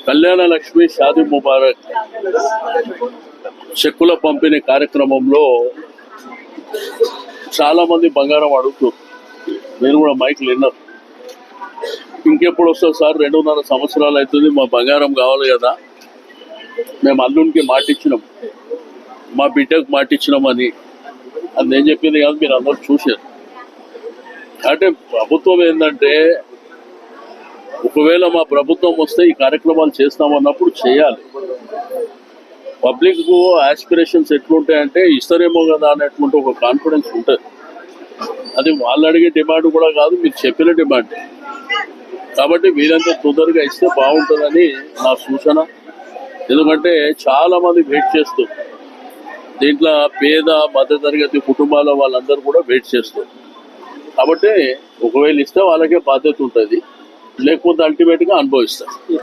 కళ్యాణ లక్ష్మి షాదీ ముబారక్ చెక్కుల పంపిణీ కార్యక్రమంలో చాలా మంది బంగారం అడుగుతారు. నేను కూడా మైక్లు విన్నారు. ఇంకెప్పుడు వస్తుంది సార్, 2.5 సంవత్సరాలు అవుతుంది, మా బంగారం కావాలి కదా. మేము అల్లునికి మాటిచ్చినాం, మా బిడ్డకు మాటిచ్చినామని. అది నేను చెప్పింది కాదు, మీరు అందరూ చూశారు. అంటే ప్రభుత్వం ఏంటంటే, ఒకవేళ మా ప్రభుత్వం వస్తే ఈ కార్యక్రమాలు చేస్తామన్నప్పుడు చేయాలి. పబ్లిక్ ఆస్పిరేషన్స్ ఎట్లుంటాయంటే ఇస్తారేమో కదా అనేటువంటి ఒక కాన్ఫిడెన్స్ ఉంటుంది. అది వాళ్ళు అడిగే డిమాండ్ కూడా కాదు, మీరు చెప్పిన డిమాండ్. కాబట్టి వీరంతా తొందరగా ఇస్తే బాగుంటుందని నా సూచన. ఎందుకంటే చాలా మంది వెయిట్ చేస్తారు. దీంట్లో పేద మధ్యతరగతి కుటుంబాల వాళ్ళందరూ కూడా వెయిట్ చేస్తారు. కాబట్టి ఒకవేళ ఇస్తే వాళ్ళకే బాధ్యత ఉంటుంది, లేకపోతే అల్టిమేట్గా అనుభవిస్తారు.